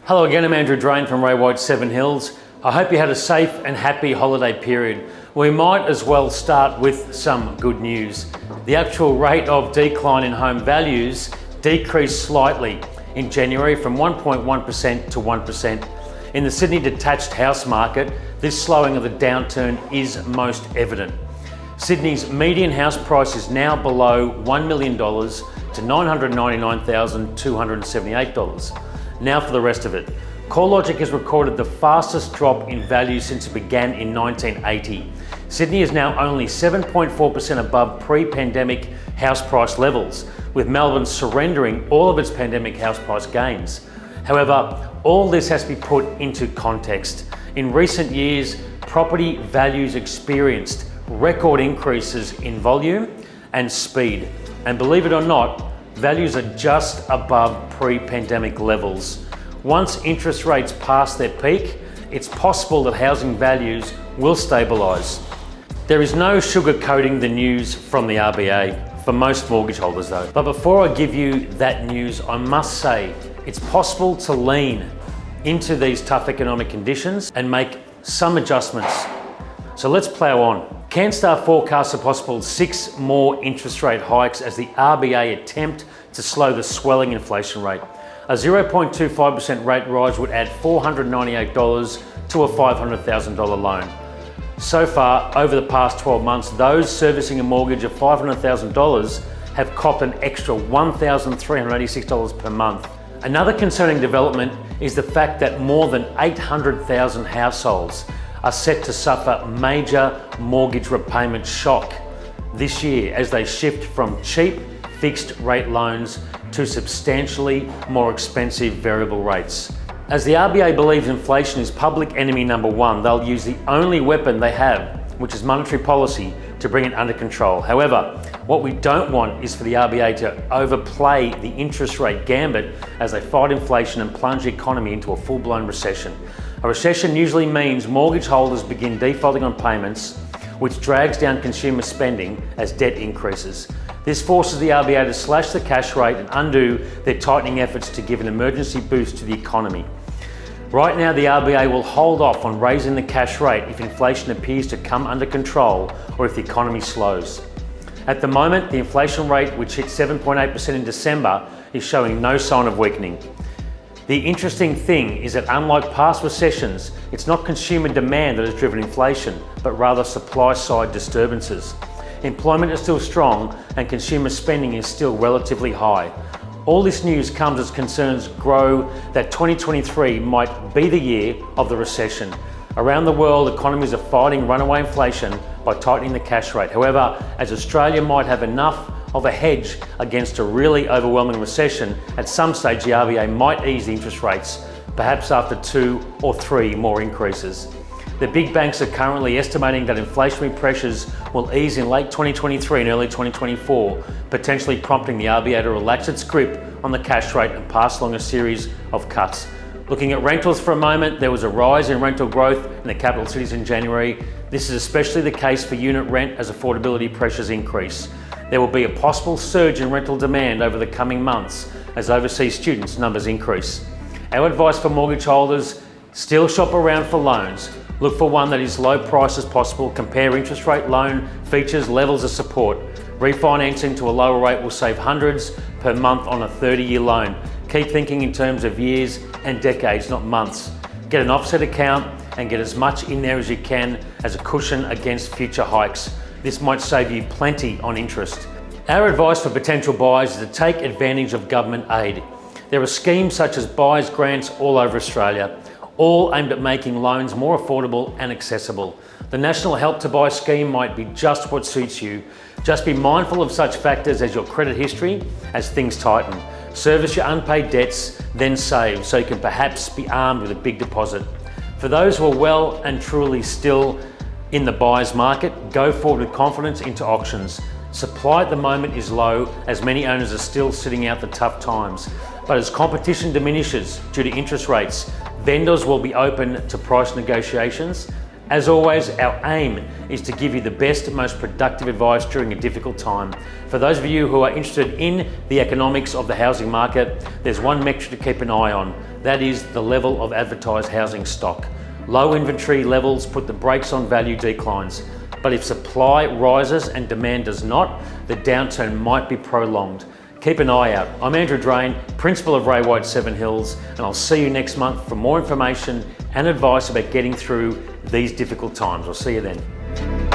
Hello again, I'm Andrew Drane from Ray White 7 Hills. I hope you had a safe and happy holiday period. We might as well start with some good news. The actual rate of decline in home values decreased slightly in January from 1.1% to 1%. In the Sydney detached house market, this slowing of the downturn is most evident. Sydney's median house price is now below $1 million to $999,278. Now for the rest of it. CoreLogic has recorded the fastest drop in value since it began in 1980. Sydney is now only 7.4% above pre-pandemic house price levels, with Melbourne surrendering all of its pandemic house price gains. However, all this has to be put into context. In recent years, property values experienced record increases in volume and speed. And believe it or not, values are just above pre-pandemic levels. Once interest rates pass their peak, it's possible that housing values will stabilise. There is no sugarcoating the news from the RBA for most mortgage holders though. But before I give you that news, I must say it's possible to lean into these tough economic conditions and make some adjustments. So let's plough on. CanStar forecasts a possible 6 more interest rate hikes as the RBA attempt to slow the swelling inflation rate. A 0.25% rate rise would add $498 to a $500,000 loan. So far, over the past 12 months, those servicing a mortgage of $500,000 have copped an extra $1,386 per month. Another concerning development is the fact that more than 800,000 households are set to suffer major mortgage repayment shock this year as they shift from cheap fixed rate loans to substantially more expensive variable rates. As the RBA believes inflation is public enemy number one, they'll use the only weapon they have, which is monetary policy, to bring it under control. However, what we don't want is for the RBA to overplay the interest rate gambit as they fight inflation and plunge the economy into a full-blown recession. A recession usually means mortgage holders begin defaulting on payments, which drags down consumer spending as debt increases. This forces the RBA to slash the cash rate and undo their tightening efforts to give an emergency boost to the economy. Right now, the RBA will hold off on raising the cash rate if inflation appears to come under control or if the economy slows. At the moment, the inflation rate, which hit 7.8% in December, is showing no sign of weakening. The interesting thing is that unlike past recessions, it's not consumer demand that has driven inflation, but rather supply-side disturbances. Employment is still strong and consumer spending is still relatively high. All this news comes as concerns grow that 2023 might be the year of the recession. Around the world, economies are fighting runaway inflation by tightening the cash rate. However, as Australia might have enough of a hedge against a really overwhelming recession, at some stage the RBA might ease the interest rates, perhaps after 2 or 3 more increases. The big banks are currently estimating that inflationary pressures will ease in late 2023 and early 2024, potentially prompting the RBA to relax its grip on the cash rate and pass along a series of cuts. Looking at rentals for a moment, there was a rise in rental growth in the capital cities in January. This is especially the case for unit rent as affordability pressures increase. There will be a possible surge in rental demand over the coming months as overseas students' numbers increase. Our advice for mortgage holders: still shop around for loans. Look for one that is low price as possible. Compare interest rate, loan features, levels of support. Refinancing to a lower rate will save hundreds per month on a 30-year loan. Keep thinking in terms of years and decades, not months. Get an offset account and get as much in there as you can as a cushion against future hikes. This might save you plenty on interest. Our advice for potential buyers is to take advantage of government aid. There are schemes such as buyers grants all over Australia, all aimed at making loans more affordable and accessible. The National Help to Buy scheme might be just what suits you. Just be mindful of such factors as your credit history as things tighten. Service your unpaid debts, then save, so you can perhaps be armed with a big deposit. For those who are well and truly still in the buyer's market, go forward with confidence into auctions. Supply at the moment is low as many owners are still sitting out the tough times. But as competition diminishes due to interest rates, vendors will be open to price negotiations As always, our aim is to give you the best, most productive advice during a difficult time. For those of you who are interested in the economics of the housing market, there's one metric to keep an eye on. That is the level of advertised housing stock. Low inventory levels put the brakes on value declines. But if supply rises and demand does not, the downturn might be prolonged. Keep an eye out. I'm Andrew Drane, Principal of Ray White 7 Hills, and I'll see you next month for more information and advice about getting through these difficult times. I'll see you then.